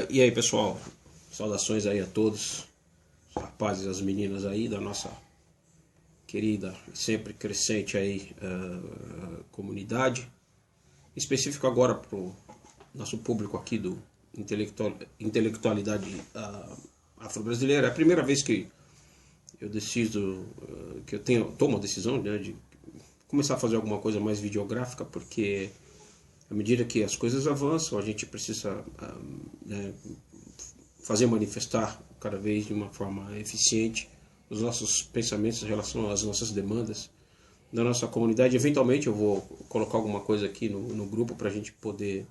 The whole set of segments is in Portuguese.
E aí, pessoal, saudações aí a todos, os rapazes e as meninas aí da nossa querida e sempre crescente aí comunidade, em específico agora para o nosso público aqui do intelectualidade afro-brasileira. É a primeira vez que eu decido, que eu tomo a decisão, né, de começar a fazer alguma coisa mais videográfica, porque à medida que as coisas avançam, a gente precisa fazer manifestar cada vez de uma forma eficiente os nossos pensamentos em relação às nossas demandas da nossa comunidade. Eventualmente eu vou colocar alguma coisa aqui no grupo para a gente poder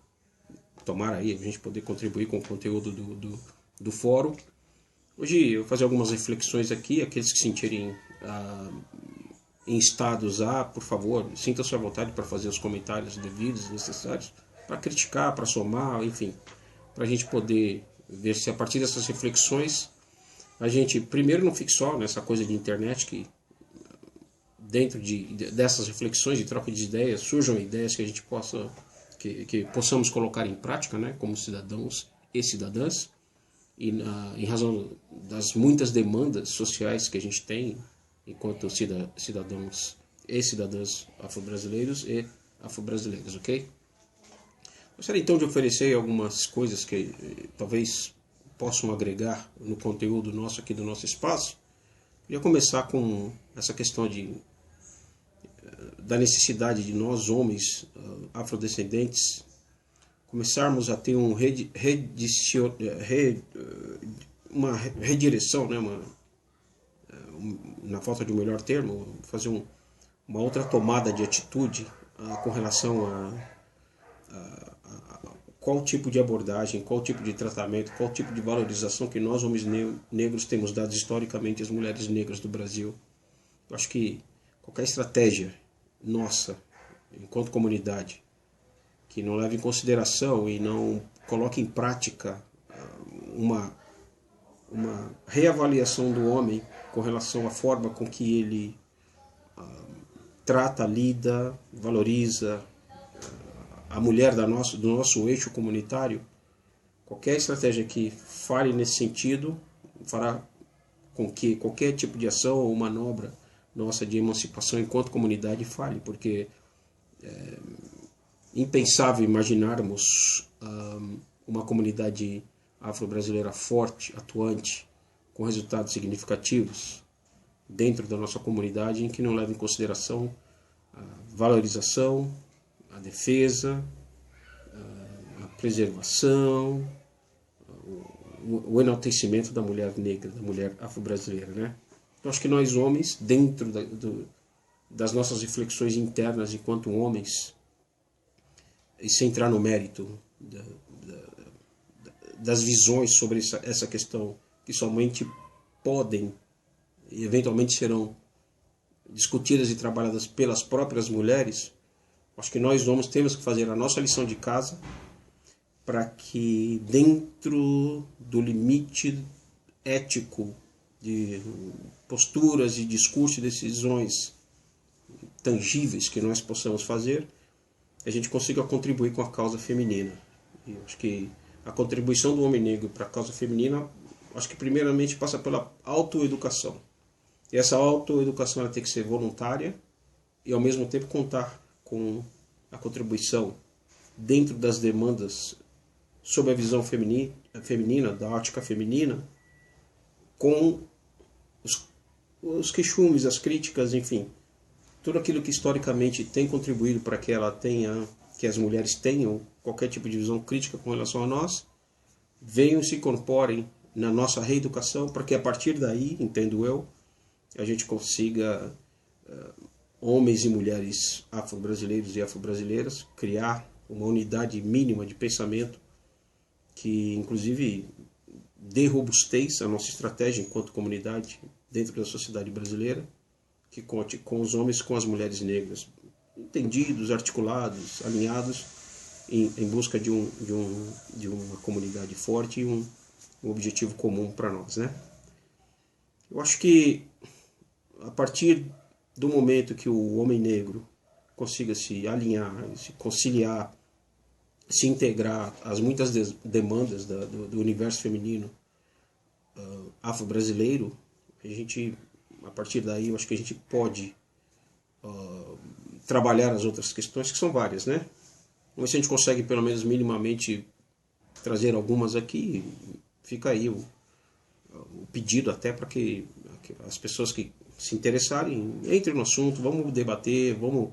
a gente poder contribuir com o conteúdo do fórum. Hoje eu vou fazer algumas reflexões aqui. Aqueles que se sentirem instados por favor, sintam-se à vontade para fazer os comentários devidos, necessários, para criticar, para somar, enfim, para a gente poder ver se a partir dessas reflexões a gente, primeiro, não fique só nessa coisa de internet, que dentro dessas reflexões de troca de ideias surjam ideias que a gente que possamos colocar em prática, né, como cidadãos e cidadãs, e em razão das muitas demandas sociais que a gente tem enquanto cidadãos e cidadãs afro-brasileiros e afro-brasileiras, ok? Gostaria então de oferecer algumas coisas que talvez possam agregar no conteúdo nosso aqui do nosso espaço. Eu ia começar com essa questão da necessidade de nós, homens afrodescendentes, começarmos a ter uma redireção, né, na falta de um melhor termo, fazer uma outra tomada de atitude com relação a qual tipo de abordagem, qual tipo de tratamento, qual tipo de valorização que nós, homens negros, temos dado historicamente às mulheres negras do Brasil. Eu acho que qualquer estratégia nossa, enquanto comunidade, que não leve em consideração e não coloque em prática uma reavaliação do homem com relação à forma com que ele trata, lida, valoriza a mulher do nosso eixo comunitário, qualquer estratégia que fale nesse sentido fará com que qualquer tipo de ação ou manobra nossa de emancipação enquanto comunidade falhe, porque é impensável imaginarmos uma comunidade afro-brasileira forte, atuante, com resultados significativos dentro da nossa comunidade, em que não leva em consideração a valorização, a defesa, a preservação, o enaltecimento da mulher negra, da mulher afro-brasileira, né? Então, acho que nós homens, dentro das nossas reflexões internas enquanto homens, e sem entrar no mérito das visões sobre essa questão, que somente podem e eventualmente serão discutidas e trabalhadas pelas próprias mulheres, acho que nós homens temos que fazer a nossa lição de casa para que, dentro do limite ético de posturas e discursos e decisões tangíveis que nós possamos fazer, a gente consiga contribuir com a causa feminina. E acho que a contribuição do homem negro para a causa feminina, acho que primeiramente passa pela autoeducação. E essa autoeducação ela tem que ser voluntária e, ao mesmo tempo, contar com a contribuição dentro das demandas sob a visão feminina, da ótica feminina, com os queixumes, as críticas, enfim, tudo aquilo que historicamente tem contribuído para que as mulheres tenham qualquer tipo de visão crítica com relação a nós, venham e se incorporem na nossa reeducação, para que a partir daí, entendo eu, a gente consiga, homens e mulheres afro-brasileiros e afro-brasileiras, criar uma unidade mínima de pensamento que, inclusive, dê robustez à nossa estratégia enquanto comunidade dentro da sociedade brasileira, que conte com os homens e com as mulheres negras, entendidos, articulados, alinhados, em busca de uma comunidade forte e um objetivo comum para nós, né? Eu acho que a partir do momento que o homem negro consiga se alinhar, se conciliar se integrar às muitas demandas do universo feminino afro-brasileiro, a gente, a partir daí, eu acho que a gente pode trabalhar as outras questões, que são várias, né? Vamos ver se a gente consegue, pelo menos minimamente, trazer algumas aqui. Fica aí o pedido até para que as pessoas que se interessarem entrem no assunto, vamos debater, vamos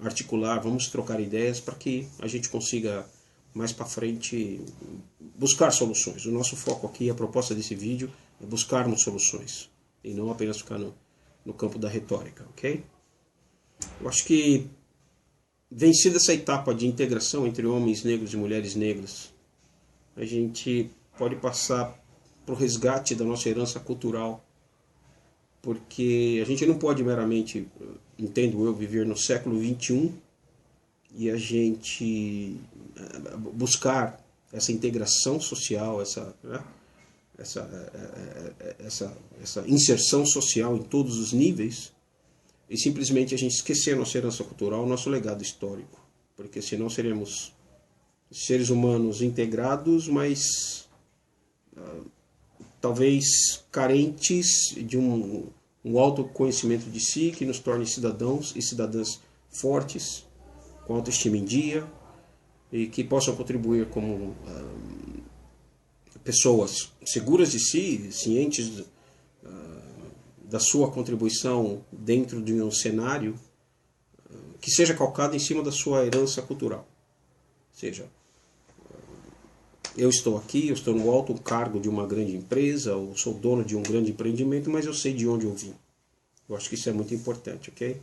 articular, vamos trocar ideias para que a gente consiga mais para frente buscar soluções. O nosso foco aqui, a proposta desse vídeo, é buscarmos soluções e não apenas ficar no campo da retórica, ok? Eu acho que, vencida essa etapa de integração entre homens negros e mulheres negras, a gente pode passar para o resgate da nossa herança cultural, porque a gente não pode meramente, entendo eu, viver no século XXI e a gente buscar essa integração social, essa inserção social em todos os níveis, e simplesmente a gente esquecer a nossa herança cultural, o nosso legado histórico, porque senão seremos seres humanos integrados, mas talvez carentes de um autoconhecimento de si que nos torne cidadãos e cidadãs fortes, com autoestima em dia, e que possam contribuir como pessoas seguras de si, cientes da sua contribuição dentro de um cenário que seja calcado em cima da sua herança cultural. Ou seja, eu estou aqui, eu estou no alto cargo de uma grande empresa, ou sou dono de um grande empreendimento, mas eu sei de onde eu vim. Eu acho que isso é muito importante, ok?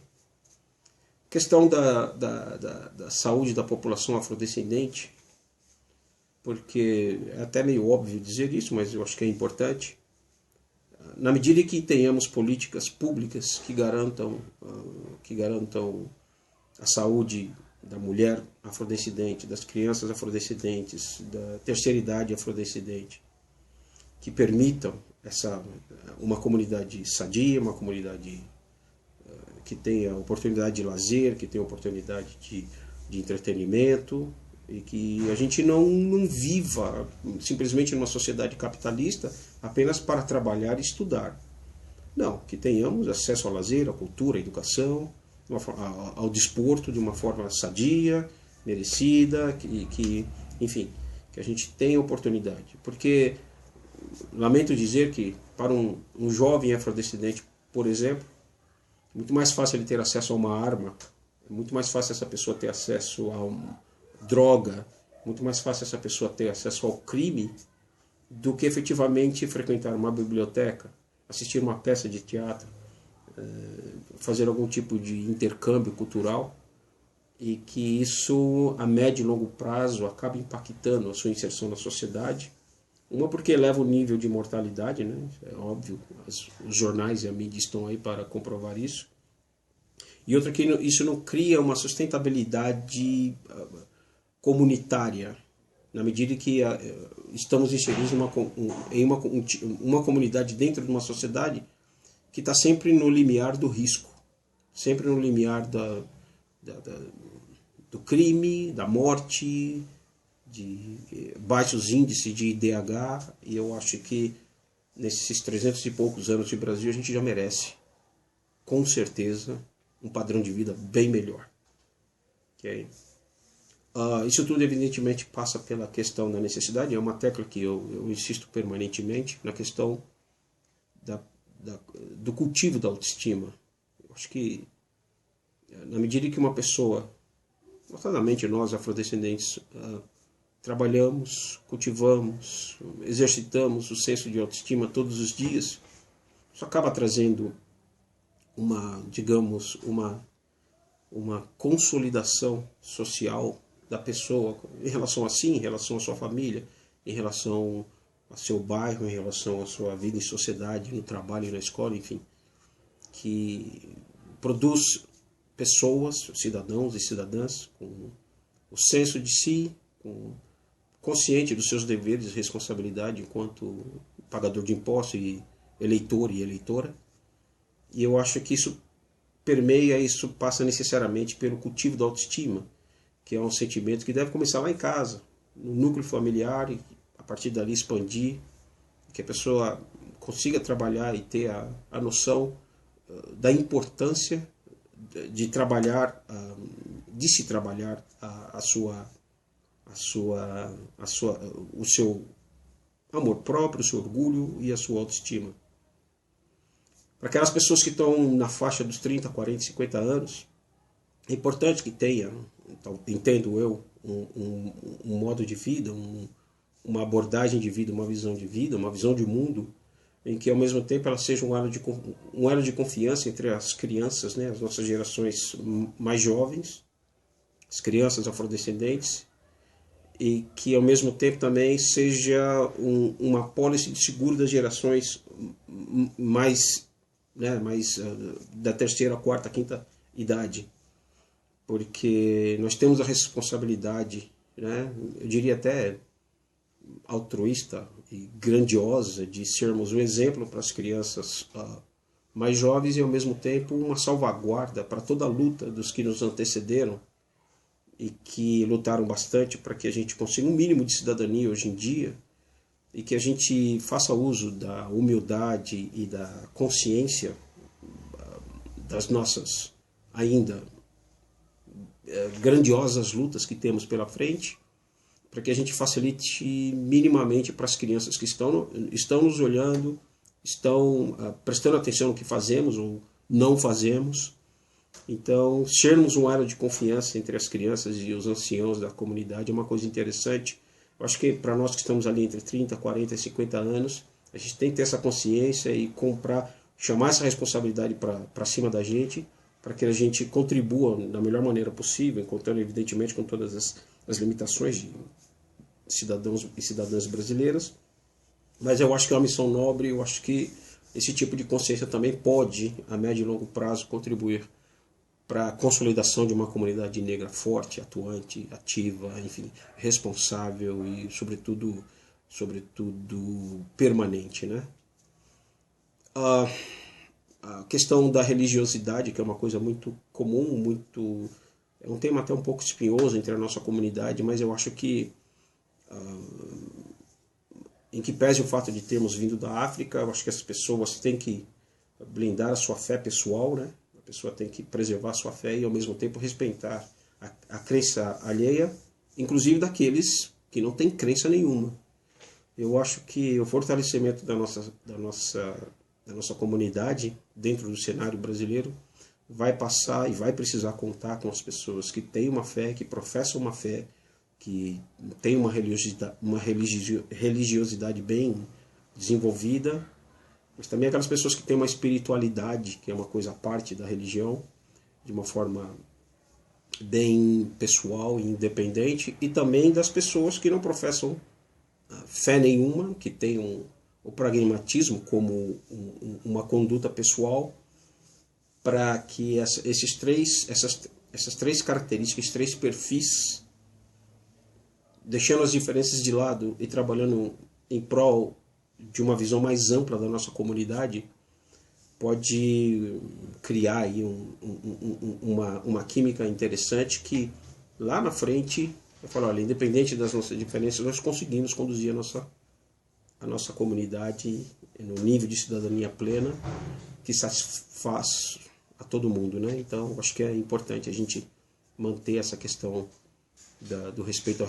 Questão da saúde da população afrodescendente, porque é até meio óbvio dizer isso, mas eu acho que é importante. Na medida que tenhamos políticas públicas que garantam a saúde da mulher afrodescendente, das crianças afrodescendentes, da terceira idade afrodescendente, que permitam uma comunidade sadia, uma comunidade que tenha oportunidade de lazer, que tenha oportunidade de entretenimento, e que a gente não viva simplesmente numa sociedade capitalista apenas para trabalhar e estudar. Não, que tenhamos acesso ao lazer, à cultura, à educação, ao desporto de uma forma sadia, merecida, enfim, que a gente tenha oportunidade. Porque, lamento dizer que para um jovem afrodescendente, por exemplo, é muito mais fácil ele ter acesso a uma arma, é muito mais fácil essa pessoa ter acesso a droga, muito mais fácil essa pessoa ter acesso ao crime do que efetivamente frequentar uma biblioteca, assistir uma peça de teatro, fazer algum tipo de intercâmbio cultural, e que isso, a médio e longo prazo, acaba impactando a sua inserção na sociedade. Uma, porque eleva o nível de mortalidade, né? É óbvio, os jornais e a mídia estão aí para comprovar isso. E outra, que isso não cria uma sustentabilidade comunitária, na medida que estamos inseridos em uma comunidade dentro de uma sociedade que está sempre no limiar do risco, sempre no limiar do crime, da morte, de baixos índices de IDH, e eu acho que nesses 300 e poucos anos de Brasil a gente já merece, com certeza, um padrão de vida bem melhor. Okay? Isso tudo evidentemente passa pela questão da necessidade, é uma tecla que eu insisto permanentemente, na questão do cultivo da autoestima. Eu acho que na medida que uma pessoa, notadamente nós afrodescendentes, trabalhamos, cultivamos, exercitamos o senso de autoestima todos os dias, isso acaba trazendo uma consolidação social da pessoa em relação a si, em relação à sua família, em relação ao seu bairro, em relação à sua vida em sociedade, no trabalho e na escola, enfim, que produz pessoas, cidadãos e cidadãs com o senso de si, consciente dos seus deveres e responsabilidade enquanto pagador de impostos e eleitor e eleitora. E eu acho que isso permeia, isso passa necessariamente pelo cultivo da autoestima, que é um sentimento que deve começar lá em casa, no núcleo familiar, e a partir dali expandir, que a pessoa consiga trabalhar e ter a noção da importância de trabalhar, de se trabalhar o seu amor próprio, o seu orgulho e a sua autoestima. Para aquelas pessoas que estão na faixa dos 30, 40, 50 anos, é importante que tenha, então, entendo eu, um modo de vida, uma abordagem de vida, uma visão de vida, uma visão de mundo, em que ao mesmo tempo ela seja um elo de confiança entre as crianças, né, as nossas gerações mais jovens, as crianças afrodescendentes, e que ao mesmo tempo também seja uma pólice de seguro das gerações mais, né, da terceira, quarta, quinta idade, porque nós temos a responsabilidade, né, eu diria até altruísta e grandiosa, de sermos um exemplo para as crianças mais jovens e ao mesmo tempo uma salvaguarda para toda a luta dos que nos antecederam e que lutaram bastante para que a gente consiga um mínimo de cidadania hoje em dia, e que a gente faça uso da humildade e da consciência das nossas ainda grandiosas lutas que temos pela frente, para que a gente facilite minimamente para as crianças que estão nos olhando, estão prestando atenção no que fazemos ou não fazemos. Então, sermos um elo de confiança entre as crianças e os anciãos da comunidade é uma coisa interessante. Eu acho que para nós que estamos ali entre 30, 40 e 50 anos, a gente tem que ter essa consciência e chamar essa responsabilidade para cima da gente, para que a gente contribua da melhor maneira possível, contando evidentemente com todas as limitações de cidadãos e cidadãs brasileiras. Mas eu acho que é uma missão nobre, eu acho que esse tipo de consciência também pode, a médio e longo prazo, contribuir para a consolidação de uma comunidade negra forte, atuante, ativa, enfim, responsável e, sobretudo permanente, né? A questão da religiosidade, que é uma coisa muito comum, é um tema até um pouco espinhoso entre a nossa comunidade, mas eu acho que, em que pese o fato de termos vindo da África, eu acho que as pessoas têm que blindar a sua fé pessoal, né? A pessoa tem que preservar a sua fé e ao mesmo tempo respeitar a crença alheia, inclusive daqueles que não têm crença nenhuma. Eu acho que o fortalecimento da nossa comunidade dentro do cenário brasileiro vai passar e vai precisar contar com as pessoas que têm uma fé, que professam uma fé, que têm uma religiosidade bem desenvolvida, mas também aquelas pessoas que têm uma espiritualidade, que é uma coisa à parte da religião, de uma forma bem pessoal e independente, e também das pessoas que não professam fé nenhuma, que têm o pragmatismo como uma conduta pessoal, para que essas três características, esses três perfis, deixando as diferenças de lado e trabalhando em prol de uma visão mais ampla da nossa comunidade, pode criar aí uma química interessante que lá na frente, eu falo, olha, independente das nossas diferenças, nós conseguimos conduzir a nossa comunidade no nível de cidadania plena que satisfaz a todo mundo, né? Então, acho que é importante a gente manter essa questão do respeito à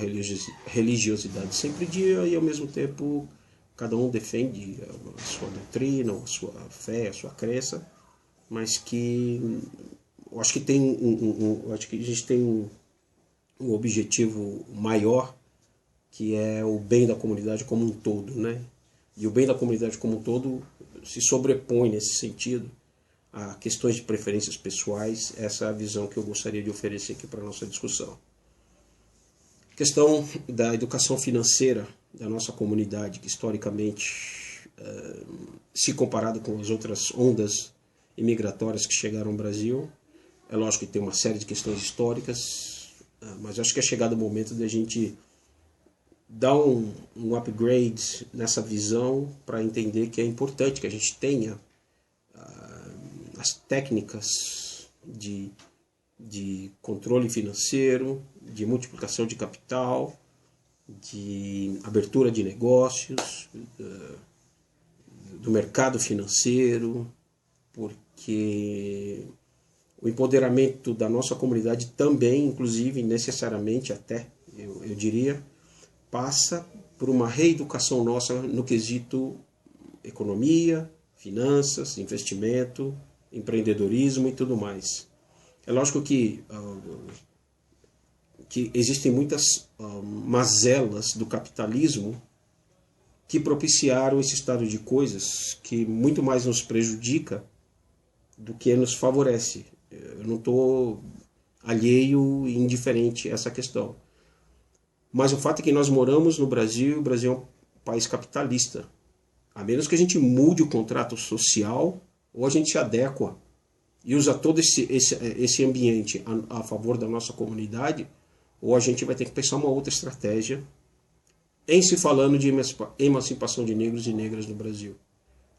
religiosidade sempre dia, e ao mesmo tempo cada um defende a sua doutrina, a sua fé, a sua crença, mas que eu acho que acho que a gente tem um objetivo maior, que é o bem da comunidade como um todo, né? E o bem da comunidade como um todo se sobrepõe nesse sentido a questões de preferências pessoais. Essa é a visão que eu gostaria de oferecer aqui para a nossa discussão. Questão da educação financeira da nossa comunidade, que historicamente, se comparado com as outras ondas imigratórias que chegaram ao Brasil, é lógico que tem uma série de questões históricas, mas acho que é chegado o momento de a gente dar um upgrade nessa visão, para entender que é importante que a gente tenha as técnicas de de controle financeiro, de multiplicação de capital, de abertura de negócios, do mercado financeiro, porque o empoderamento da nossa comunidade também, inclusive, necessariamente até, eu diria, passa por uma reeducação nossa no quesito economia, finanças, investimento, empreendedorismo e tudo mais. É lógico que existem muitas mazelas do capitalismo que propiciaram esse estado de coisas que muito mais nos prejudica do que nos favorece. Eu não estou alheio e indiferente a essa questão. Mas o fato é que nós moramos no Brasil, o Brasil é um país capitalista. A menos que a gente mude o contrato social, ou a gente se adequa e usa todo esse ambiente a favor da nossa comunidade, ou a gente vai ter que pensar uma outra estratégia em se falando de emancipação de negros e negras no Brasil.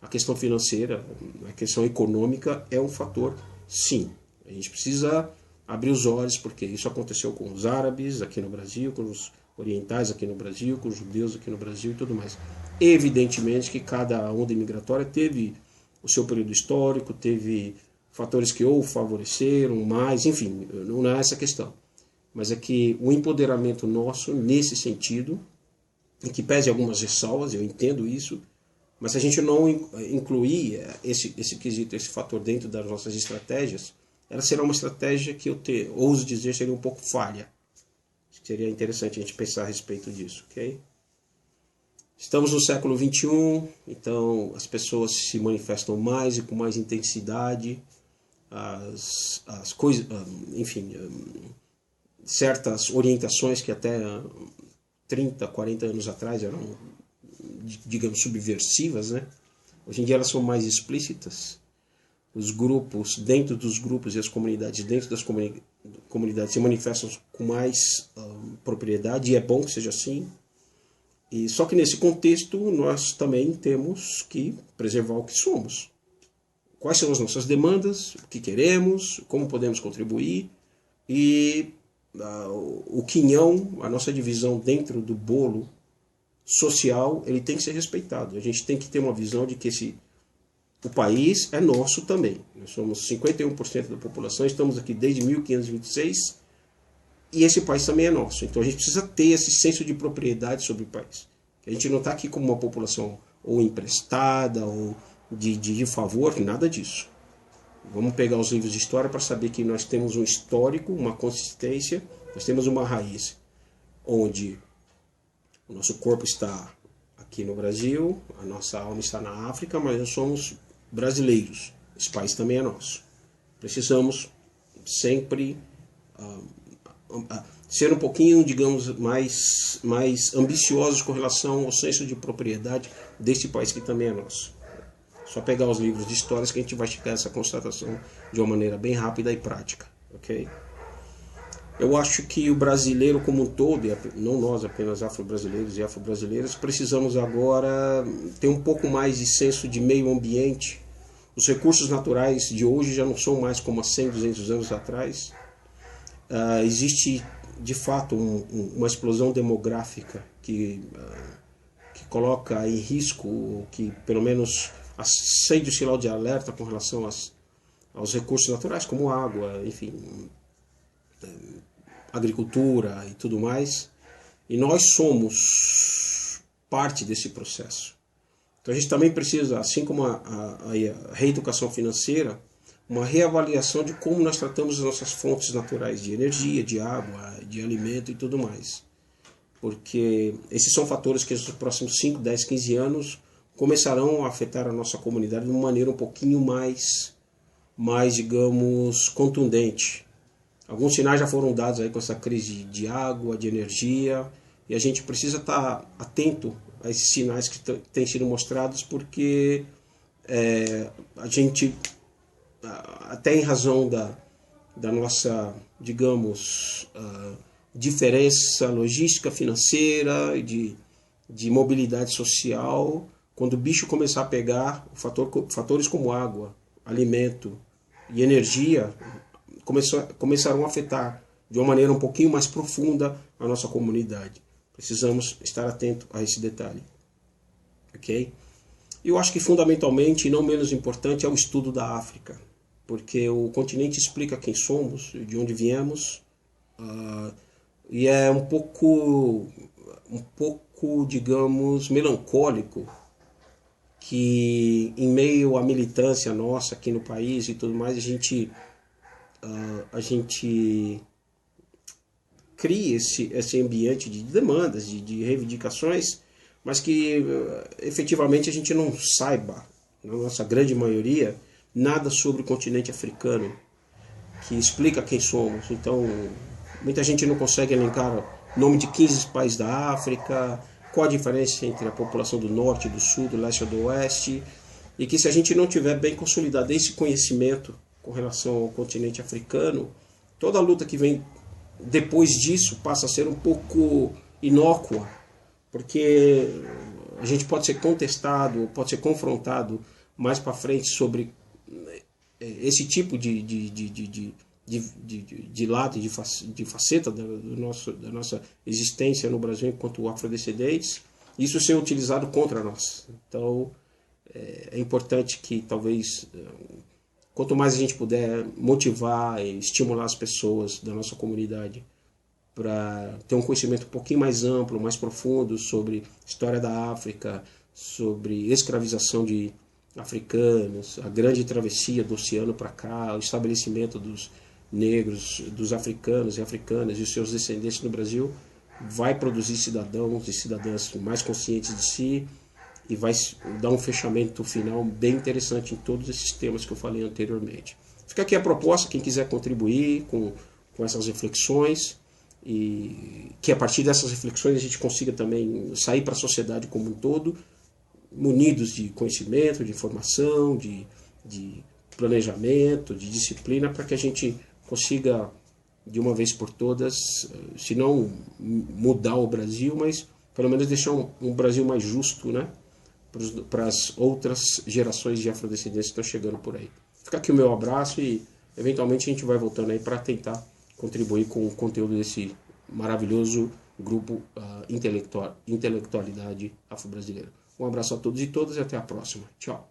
A questão financeira, a questão econômica é um fator, sim. A gente precisa abrir os olhos, porque isso aconteceu com os árabes aqui no Brasil, com os orientais aqui no Brasil, com os judeus aqui no Brasil e tudo mais. Evidentemente que cada onda imigratória teve o seu período histórico, teve fatores que ou favoreceram mais, enfim, não é essa a questão. Mas é que o empoderamento nosso, nesse sentido, em que pese algumas ressalvas, eu entendo isso, mas se a gente não incluir esse quesito, esse fator dentro das nossas estratégias, ela será uma estratégia que ouso dizer, seria um pouco falha. Seria interessante a gente pensar a respeito disso, ok? Estamos no século XXI, então as pessoas se manifestam mais e com mais intensidade, as coisas, enfim, certas orientações que até 30, 40 anos atrás eram, digamos, subversivas, né? Hoje em dia elas são mais explícitas. Os grupos, dentro dos grupos e as comunidades, dentro das comunidades se manifestam com mais propriedade, e é bom que seja assim. E só que nesse contexto nós também temos que preservar o que somos. Quais são as nossas demandas, o que queremos, como podemos contribuir e o quinhão, a nossa divisão dentro do bolo social, ele tem que ser respeitado. A gente tem que ter uma visão de que o país é nosso também. Nós somos 51% da população, estamos aqui desde 1526 e esse país também é nosso. Então a gente precisa ter esse senso de propriedade sobre o país. A gente não está aqui como uma população ou emprestada ou de favor, nada disso. Vamos pegar os livros de história para saber que nós temos um histórico, uma consistência, nós temos uma raiz, onde o nosso corpo está aqui no Brasil, a nossa alma está na África, mas nós somos brasileiros. Esse país também é nosso. Precisamos sempre ser um pouquinho, digamos, mais ambiciosos com relação ao senso de propriedade desse país que também é nosso. Só pegar os livros de histórias que a gente vai chegar a essa constatação de uma maneira bem rápida e prática, ok? Eu acho que o brasileiro como um todo, e não nós apenas afro-brasileiros e afro-brasileiras, precisamos agora ter um pouco mais de senso de meio ambiente. Os recursos naturais de hoje já não são mais como há 100, 200 anos atrás. Existe, de fato, uma explosão demográfica que coloca em risco, que pelo menos acende o sinal de alerta com relação aos recursos naturais, como água, enfim, agricultura e tudo mais. E nós somos parte desse processo. Então a gente também precisa, assim como a reeducação financeira, uma reavaliação de como nós tratamos as nossas fontes naturais de energia, de água, de alimento e tudo mais. Porque esses são fatores que nos próximos 5, 10, 15 anos começarão a afetar a nossa comunidade de uma maneira um pouquinho mais digamos, contundente. Alguns sinais já foram dados aí com essa crise de água, de energia, e a gente precisa estar atento a esses sinais que têm sido mostrados, porque a gente, até em razão da nossa, digamos, diferença logística, financeira e de mobilidade social, quando o bicho começar a pegar fatores como água, alimento e energia, começarão a afetar de uma maneira um pouquinho mais profunda a nossa comunidade. Precisamos estar atento a esse detalhe. Ok? Eu acho que fundamentalmente, e não menos importante, é o estudo da África, porque o continente explica quem somos, de onde viemos, e é um pouco, digamos, melancólico que em meio à militância nossa aqui no país e tudo mais, a gente cria esse ambiente de demandas, de reivindicações, mas que efetivamente a gente não saiba, na nossa grande maioria, nada sobre o continente africano, que explica quem somos. Então, muita gente não consegue elencar o nome de 15 países da África, qual a diferença entre a população do norte, do sul, do leste e do oeste, e que se a gente não tiver bem consolidado esse conhecimento com relação ao continente africano, toda a luta que vem depois disso passa a ser um pouco inócua, porque a gente pode ser contestado, pode ser confrontado mais para frente sobre esse tipo de lado, de faceta da nossa existência no Brasil enquanto afrodescendentes, isso ser utilizado contra nós. Então, é importante que talvez, quanto mais a gente puder motivar e estimular as pessoas da nossa comunidade para ter um conhecimento um pouquinho mais amplo, mais profundo sobre história da África, sobre escravização de africanos, a grande travessia do oceano para cá, o estabelecimento dos negros, dos africanos e africanas e os seus descendentes no Brasil, vai produzir cidadãos e cidadãs mais conscientes de si e vai dar um fechamento final bem interessante em todos esses temas que eu falei anteriormente. Fica aqui a proposta, quem quiser contribuir com essas reflexões, e que a partir dessas reflexões a gente consiga também sair para a sociedade como um todo, munidos de conhecimento, de informação, de planejamento, de disciplina, para que a gente consiga, de uma vez por todas, se não mudar o Brasil, mas pelo menos deixar um Brasil mais justo, né, para as outras gerações de afrodescendentes que estão chegando por aí. Fica aqui o meu abraço e eventualmente a gente vai voltando aí para tentar contribuir com o conteúdo desse maravilhoso grupo Intelectualidade Afro-Brasileira. Um abraço a todos e todas e até a próxima. Tchau.